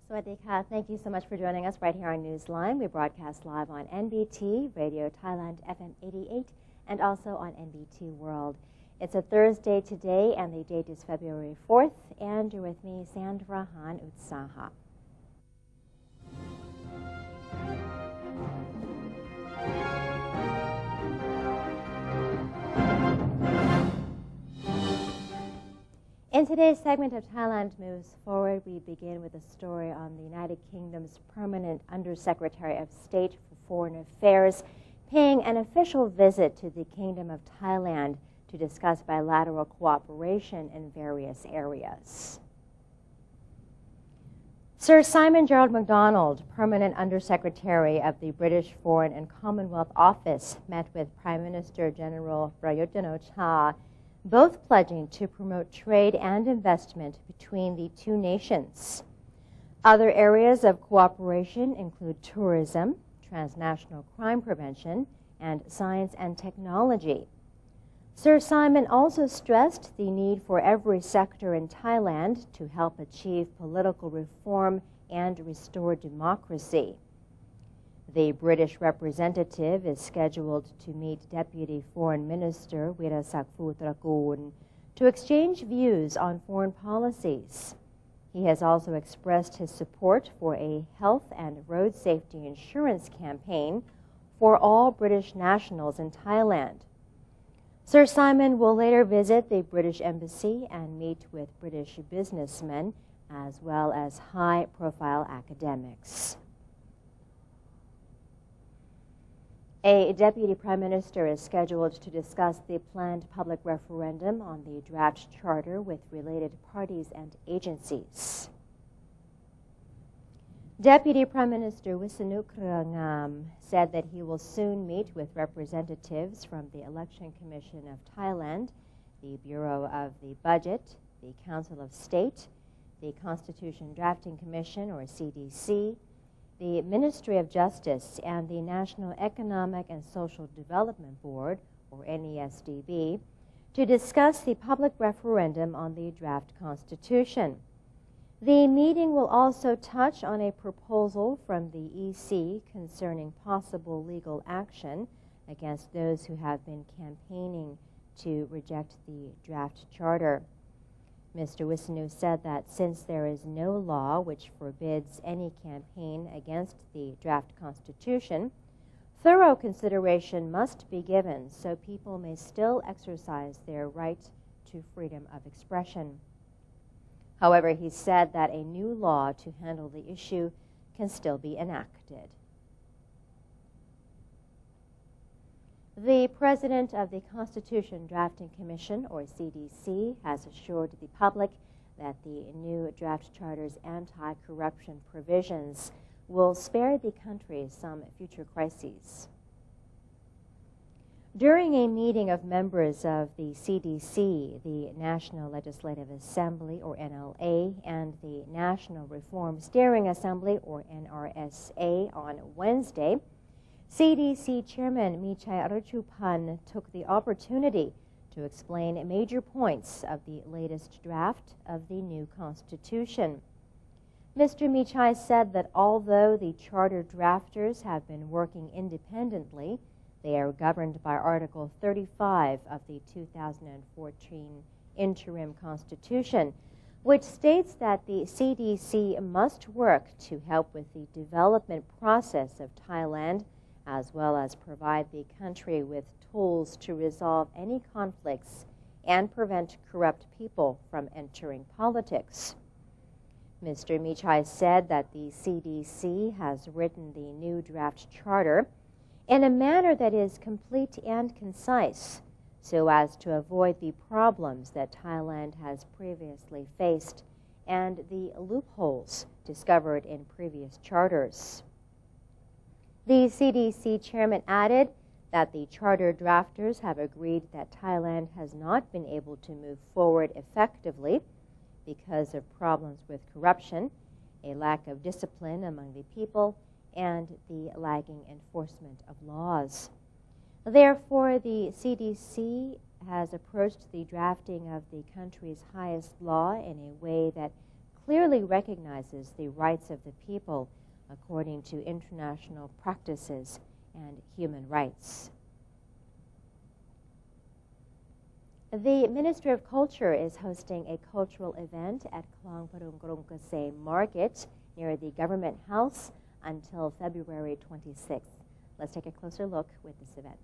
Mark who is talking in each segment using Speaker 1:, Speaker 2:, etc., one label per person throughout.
Speaker 1: Swadika, thank you so much for joining us right here on Newsline. We broadcast live on NBT, Radio Thailand FM 88, and also on NBT World. It's a Thursday today, and the date is February 4th, and you're with me, Sandra Han Utsaha. In today's segment of Thailand Moves Forward, we begin with a story on the United Kingdom's permanent Undersecretary of State for Foreign Affairs paying an official visit to the Kingdom of Thailand to discuss bilateral cooperation in various areas. Sir Simon Gerald MacDonald, permanent Undersecretary of the British Foreign and Commonwealth Office, met with Prime Minister General Prayut Chan-o-cha, both pledging to promote trade and investment between the two nations. Other areas of cooperation include tourism, transnational crime prevention, and science and technology. Sir Simon also stressed the need for every sector in Thailand to help achieve political reform and restore democracy. The British representative is scheduled to meet Deputy Foreign Minister Wirasak Phutrakul to exchange views on foreign policies. He has also expressed his support for a health and road safety insurance campaign for all British nationals in Thailand. Sir Simon will later visit the British Embassy and meet with British businessmen as well as high-profile academics. A deputy prime minister is scheduled to discuss the planned public referendum on the draft charter with related parties and agencies. Deputy Prime Minister Wisanu Krangam said that he will soon meet with representatives from the Election Commission of Thailand, the Bureau of the Budget, the Council of State, the Constitution Drafting Commission, or CDC, the Ministry of Justice, and the National Economic and Social Development Board, or NESDB, to discuss the public referendum on the draft constitution. The meeting will also touch on a proposal from the EC concerning possible legal action against those who have been campaigning to reject the draft charter. Mr. Wisanu said that since there is no law which forbids any campaign against the draft constitution, thorough consideration must be given so people may still exercise their right to freedom of expression. However, he said that a new law to handle the issue can still be enacted. The president of the Constitution Drafting Commission, or CDC, has assured the public that the new draft charter's anti-corruption provisions will spare the country some future crises. During a meeting of members of the CDC, the National Legislative Assembly, or NLA, and the National Reform Steering Assembly, or NRSA, on Wednesday, CDC Chairman Michai Rachupan took the opportunity to explain major points of the latest draft of the new Constitution. Mr. Michai said that although the charter drafters have been working independently, they are governed by Article 35 of the 2014 Interim Constitution, which states that the CDC must work to help with the development process of Thailand, as well as provide the country with tools to resolve any conflicts and prevent corrupt people from entering politics. Mr. Michai said that the CDC has written the new draft charter in a manner that is complete and concise, so as to avoid the problems that Thailand has previously faced and the loopholes discovered in previous charters. The CDC chairman added that the charter drafters have agreed that Thailand has not been able to move forward effectively because of problems with corruption, a lack of discipline among the people, and the lagging enforcement of laws. Therefore, the CDC has approached the drafting of the country's highest law in a way that clearly recognizes the rights of the people according to international practices and human rights. The Ministry of Culture is hosting a cultural event at Khlong Padung Krung Kase Market near the Government House until February 26th. Let's take a closer look with this event.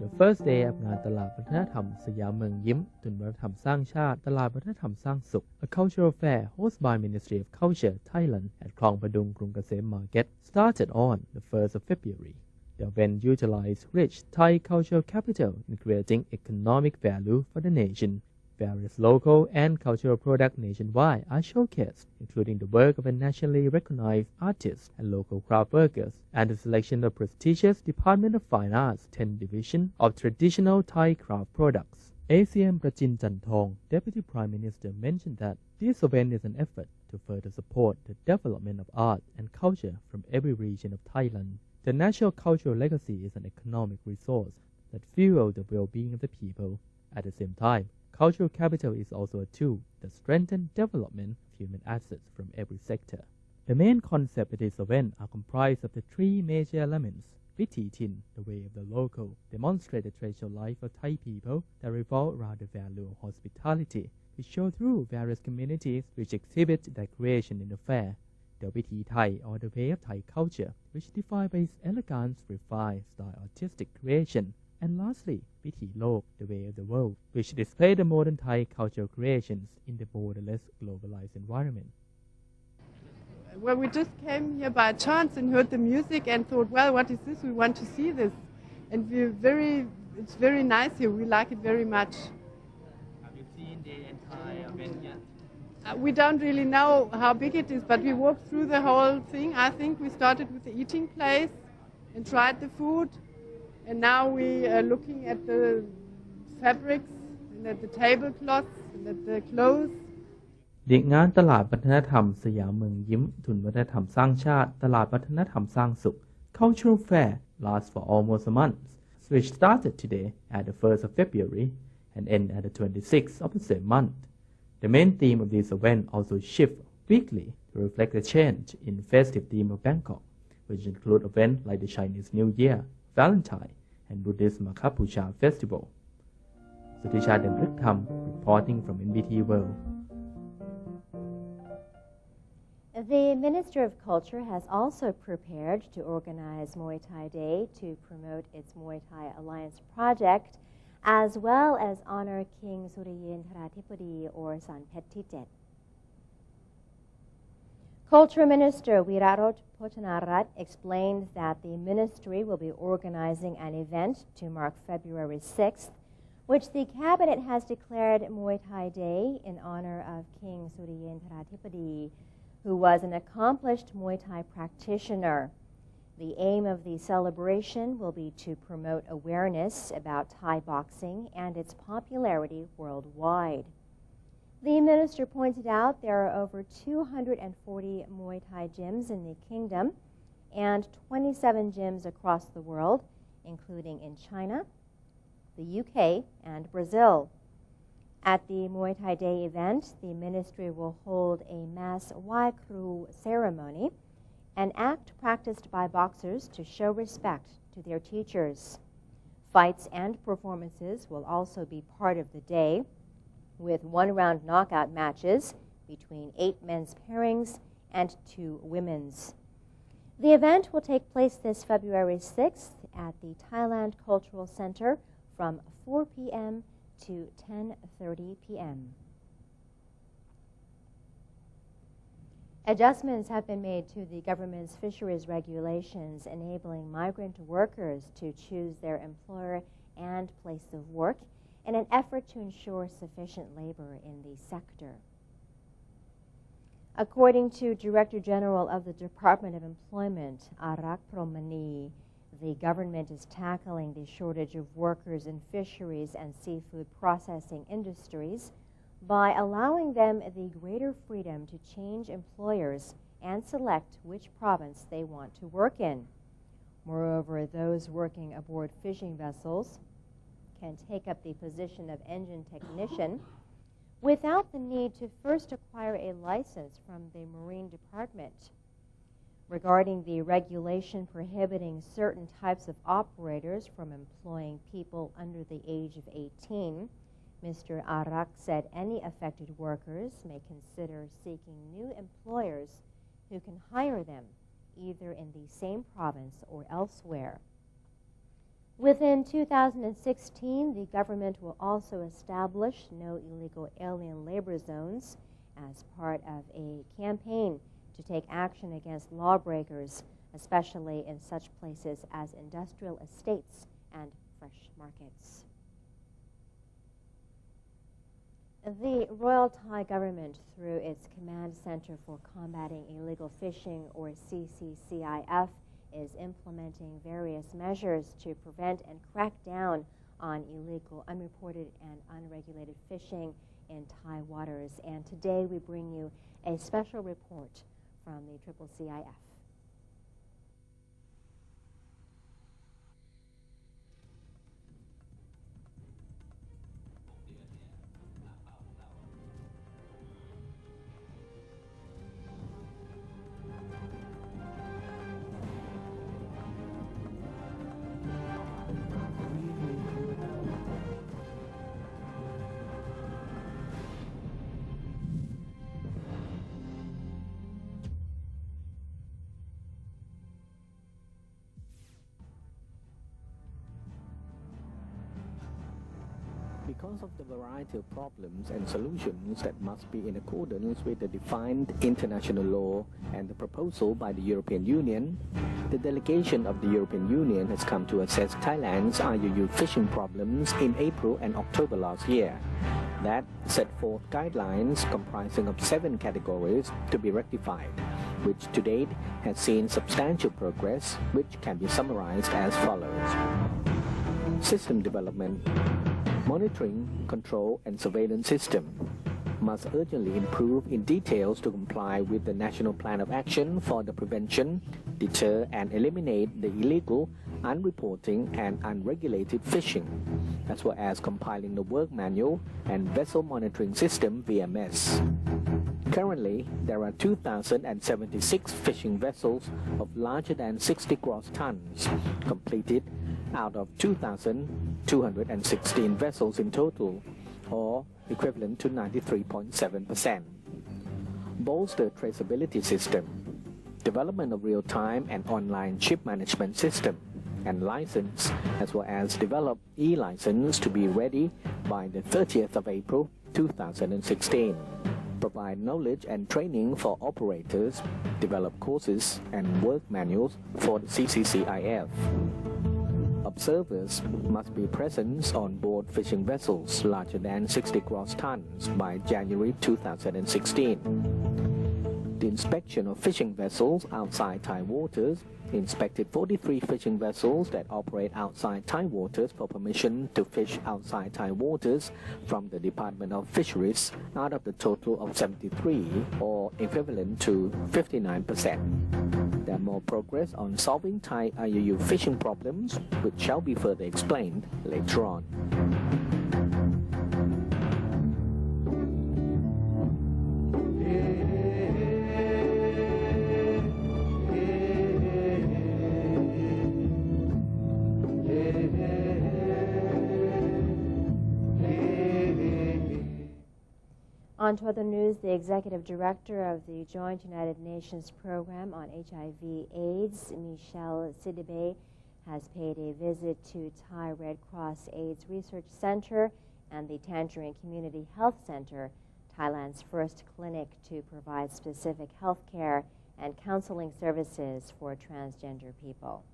Speaker 2: The first day of งานตลาดวัฒนธรรมสยามเมืองยิ้มศูนย์วัฒนธรรมสร้างชาติตลาดวัฒนธรรมสร้างสุข a cultural fair hosted by Ministry of Culture Thailand at Khlong Padung Krung Kasem Market started on the 1st of February. The event utilized rich Thai cultural capital in creating economic value for the nation. Various local and cultural products nationwide are showcased, including the work of a nationally recognized artist and local craft workers, and the selection of prestigious Department of Fine Arts 10 division of traditional Thai craft products. ACM Prachin Chantong, Deputy Prime Minister, mentioned that this event is an effort to further support the development of art and culture from every region of Thailand. The national cultural legacy is an economic resource that fuels the well-being of the people. At the same time, cultural capital is also a tool that strengthens development of human assets from every sector. The main concept of this event are comprised of the three major elements. Vithi Tin, the way of the local, demonstrate the traditional life of Thai people that revolve around the value of hospitality, which show through various communities which exhibit their creation in the fair. The Vithi Thai, or the way of Thai culture, which defined by its elegance, refined style, artistic creation. And lastly, Vithi Lok, the way of the world, which display the modern Thai cultural creations in the borderless globalized environment.
Speaker 3: Well, we just came here by chance and heard the music and thought, well, what is this? We want to see this. And it's very nice here. We like it very much.
Speaker 2: Have you seen the entire event yet?
Speaker 3: We don't really know how big it is, but we walked through the whole thing. I think we started with the eating place and tried the food. And now we are looking at the fabrics and at the tablecloths and at the clothes.
Speaker 2: เด็กงานตลาดวัฒนธรรมสยามเมืองยิ้มศูนย์วัฒนธรรมสร้างชาติตลาดวัฒนธรรมสร้างสุข Cultural Fair lasts for almost a month, which started today at the 1st of February and end at the 26th of the same month. The main theme of this event also shifts weekly to reflect the change in the festive theme of Bangkok, which include events like the Chinese New Year, Valentine, and Buddhist Makapucha Festival. Sutisha Demritham reporting from NBT World.
Speaker 1: The Minister of Culture has also prepared to organize Muay Thai Day to promote its Muay Thai Alliance project, as well as honor King Suriyintharathipudi or Sanphet Titet. Culture Minister Wirarot Potanarat explained that the ministry will be organizing an event to mark February 6th, which the cabinet has declared Muay Thai Day in honor of King Suriyintharathipudi, who was an accomplished Muay Thai practitioner. The aim of the celebration will be to promote awareness about Thai boxing and its popularity worldwide. The minister pointed out there are over 240 Muay Thai gyms in the kingdom and 27 gyms across the world, including in China, the UK, and Brazil. At the Muay Thai Day event, the ministry will hold a mass Wai Kru ceremony, an act practiced by boxers to show respect to their teachers. Fights and performances will also be part of the day, with one-round knockout matches between 8 men's pairings and 2 women's. The event will take place this February 6th at the Thailand Cultural Center from 4 p.m. to 10:30 p.m. Adjustments have been made to the government's fisheries regulations, enabling migrant workers to choose their employer and place of work in an effort to ensure sufficient labor in the sector. According to Director General of the Department of Employment, Arak Promani, the government is tackling the shortage of workers in fisheries and seafood processing industries by allowing them the greater freedom to change employers and select which province they want to work in. Moreover, those working aboard fishing vessels can take up the position of engine technician, without the need to first acquire a license from the Marine Department. Regarding the regulation prohibiting certain types of operators from employing people under the age of 18, Mr. Arak said any affected workers may consider seeking new employers who can hire them either in the same province or elsewhere. Within 2016, the government will also establish no illegal alien labor zones as part of a campaign to take action against lawbreakers, especially in such places as industrial estates and fresh markets. The Royal Thai government, through its Command Center for Combating Illegal Fishing, or CCCIF, is implementing various measures to prevent and crack down on illegal, unreported, and unregulated fishing in Thai waters. And today we bring you a special report from the CCCIF.
Speaker 4: Because of the variety of problems and solutions that must be in accordance with the defined international law and the proposal by the European Union, the delegation of the European Union has come to assess Thailand's IUU fishing problems in April and October last year. That set forth guidelines comprising of 7 categories to be rectified, which to date has seen substantial progress, which can be summarized as follows. System development. Monitoring, control, and surveillance system must urgently improve in details to comply with the National Plan of Action for the prevention, deter, and eliminate the illegal, unreporting, and unregulated fishing, as well as compiling the work manual and vessel monitoring system VMS. Currently, there are 2,076 fishing vessels of larger than 60 gross tons completed out of 2,216 vessels in total, or equivalent to 93.7%. Bolster traceability system, development of real-time and online ship management system, and license, as well as develop e-license to be ready by the 30th of April 2016. Provide knowledge and training for operators, develop courses and work manuals for the CCCIF. Observers must be present on board fishing vessels larger than 60 gross tons by January 2016. The inspection of fishing vessels outside Thai waters inspected 43 fishing vessels that operate outside Thai waters for permission to fish outside Thai waters from the Department of Fisheries out of the total of 73, or equivalent to 59%. There are more progress on solving Thai IUU fishing problems, which shall be further explained later on.
Speaker 1: On to other news, the executive director of the Joint United Nations Program on HIV/AIDS, Michelle Sidibe, has paid a visit to Thai Red Cross AIDS Research Center and the Tangerine Community Health Center, Thailand's first clinic to provide specific health care and counseling services for transgender people.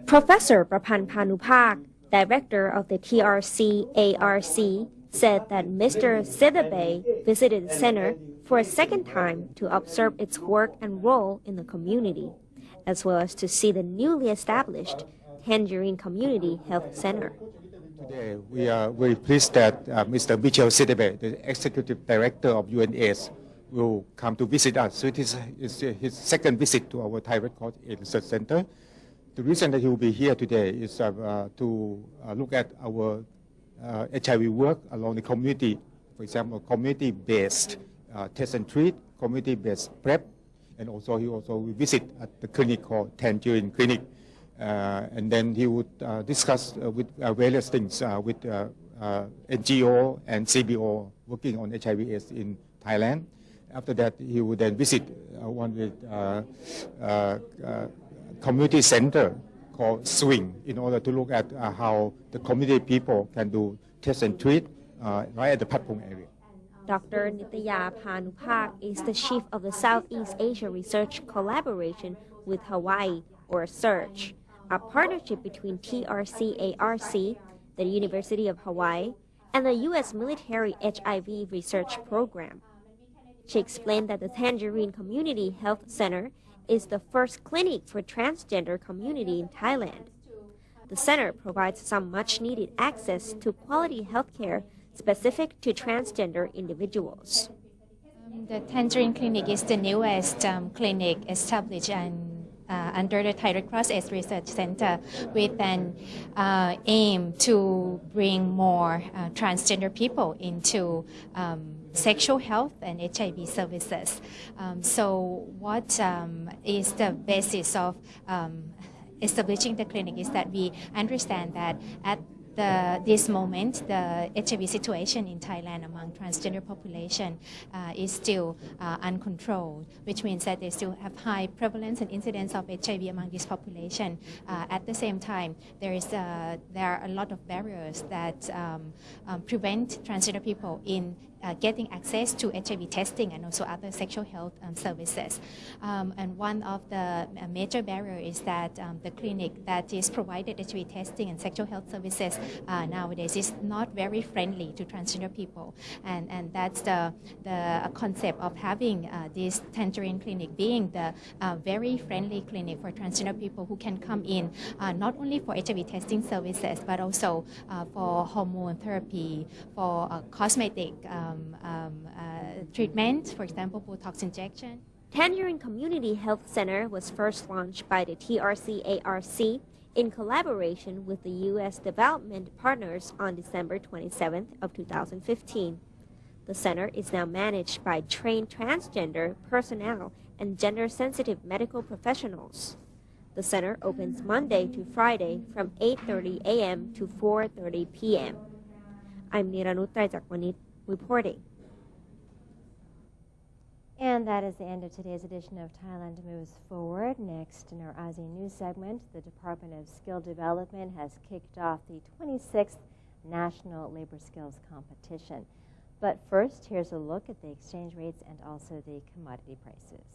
Speaker 5: Professor Prapan Panupak, director of the TRC-ARC, said that Mr. Sidibe visited the center for a second time to observe its work and role in the community, as well as to see the newly established Tangerine Community Health Center.
Speaker 6: Today, we are very pleased that Mr. Michel Sidibe, the executive director of UNAIDS, will come to visit us. So it is his second visit to our Thai Red Cross AIDS Research Center. The reason that he will be here today is to look at our HIV work along the community. For example, community-based test and treat, community-based PrEP, and also he also will visit at the clinic called Tangerine Clinic. And then he would discuss with various things with NGO and CBO working on HIV/AIDS in Thailand. After that, he would then visit one with community center called Swing in order to look at how the community people can do test and treat right at the Patpong area.
Speaker 5: Dr. Nitya Panupak is the chief of the Southeast Asia Research Collaboration with Hawaii, or SEARCH, a partnership between TRC-ARC, the University of Hawaii, and the U.S. military HIV research program. She explained that the Tangerine Community Health Center is the first clinic for transgender community in Thailand. The center provides some much-needed access to quality health care specific to transgender individuals.
Speaker 7: The Tangerine Clinic is the newest clinic established under the Thai Red Cross AIDS Research Center with an aim to bring more transgender people into sexual health and HIV services. So what is the basis of establishing the clinic is that we understand that at this moment, the HIV situation in Thailand among transgender population is still uncontrolled, which means that they still have high prevalence and incidence of HIV among this population. At the same time, there are a lot of barriers that prevent transgender people in getting access to HIV testing and also other sexual health services. And one of the major barriers is that the clinic that is provided HIV testing and sexual health services nowadays is not very friendly to transgender people. And that's the concept of having this Tangerine Clinic being the very friendly clinic for transgender people who can come in not only for HIV testing services, but also for hormone therapy, for cosmetic treatment, for example, Botox injection.
Speaker 5: Tangerine Community Health Center was first launched by the TRC-ARC in collaboration with the U.S. development partners on December 27th of 2015. The center is now managed by trained transgender personnel and gender-sensitive medical professionals. The center opens Monday to Friday from 8:30 a.m. to 4:30 p.m. I'm Niranut Traijakwanit reporting.
Speaker 1: And that is the end of today's edition of Thailand Moves Forward. Next, in our ASEAN News segment, the Department of Skill Development has kicked off the 26th National Labor Skills Competition. But first, here's a look at the exchange rates and also the commodity prices.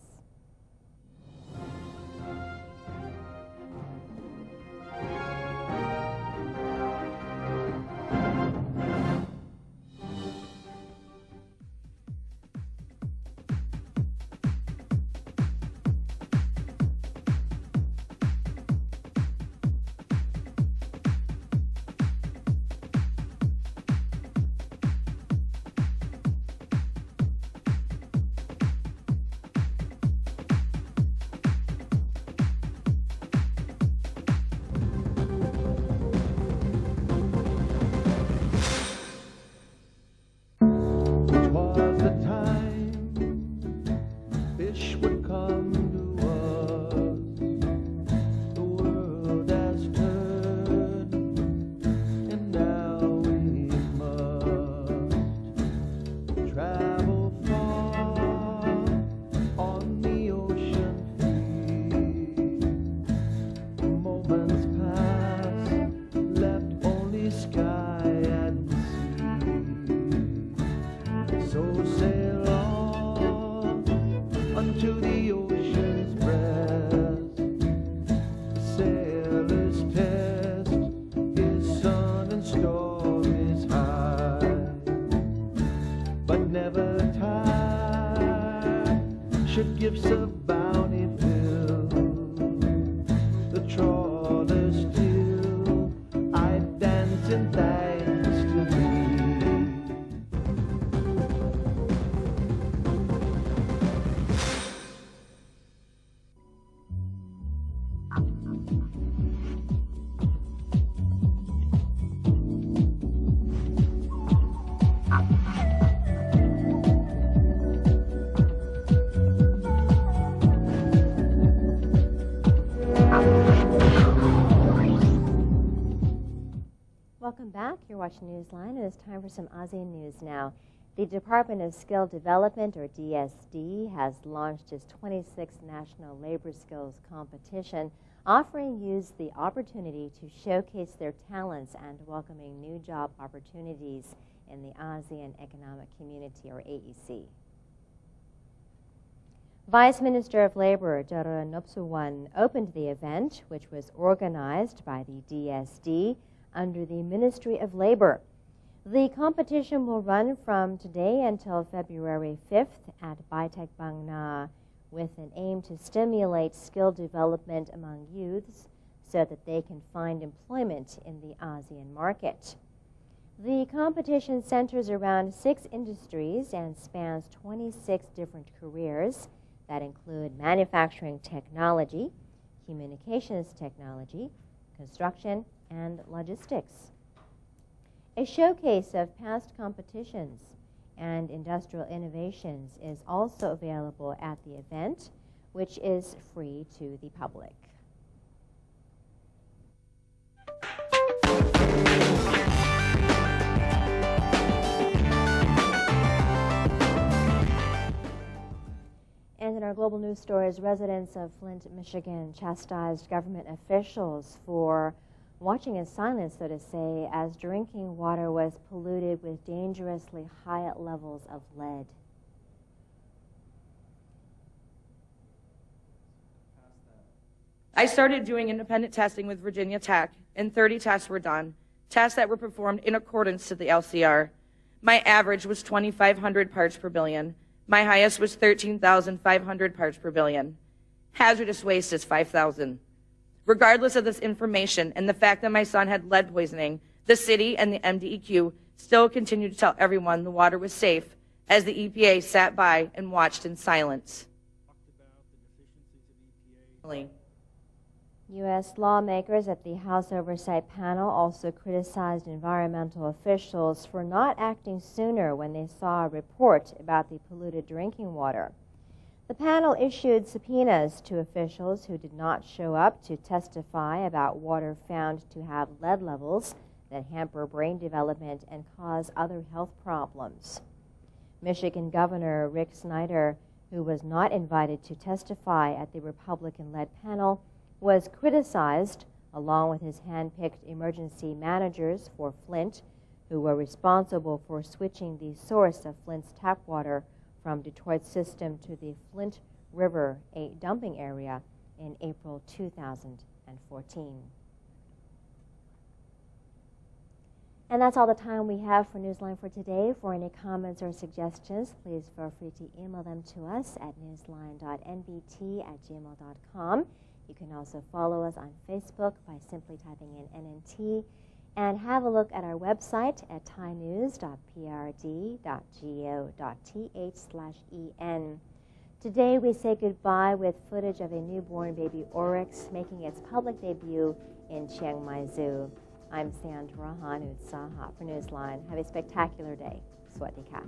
Speaker 1: You're watching Newsline, and it's time for some ASEAN news now. The Department of Skill Development, or DSD, has launched its 26th National Labor Skills Competition, offering youths the opportunity to showcase their talents and welcoming new job opportunities in the ASEAN Economic Community, or AEC. Vice Minister of Labor Jara Nopsuwan opened the event, which was organized by the DSD under the Ministry of Labor. The competition will run from today until February 5th at Baitek Bang Na, with an aim to stimulate skill development among youths so that they can find employment in the ASEAN market. The competition centers around 6 industries and spans 26 different careers that include manufacturing technology, communications technology, construction, and logistics. A showcase of past competitions and industrial innovations is also available at the event, which is free to the public. And in our global news stories, residents of Flint, Michigan chastised government officials for watching in silence, so to say, as drinking water was polluted with dangerously high levels of lead.
Speaker 8: I started doing independent testing with Virginia Tech, and 30 tests were done, tests that were performed in accordance to the LCR. My average was 2,500 parts per billion. My highest was 13,500 parts per billion. Hazardous waste is 5,000. Regardless of this information and the fact that my son had lead poisoning, the city and the MDEQ still continued to tell everyone the water was safe as the EPA sat by and watched in silence.
Speaker 1: U.S. lawmakers at the House Oversight Panel also criticized environmental officials for not acting sooner when they saw a report about the polluted drinking water. The panel issued subpoenas to officials who did not show up to testify about water found to have lead levels that hamper brain development and cause other health problems. Michigan Governor Rick Snyder, who was not invited to testify at the Republican-led panel, was criticized, along with his hand-picked emergency managers for Flint, who were responsible for switching the source of Flint's tap water from Detroit's system to the Flint River, a dumping area, in April 2014. And that's all the time we have for Newsline for today. For any comments or suggestions, please feel free to email them to us at newsline.nbt@gmail.com. You can also follow us on Facebook by simply typing in NNT, and have a look at our website at thainews.prd.go.th/en. Today we say goodbye with footage of a newborn baby oryx making its public debut in Chiang Mai Zoo. I'm Sandra Hanutsahap for Newsline. Have a spectacular day. Sawasdee ka.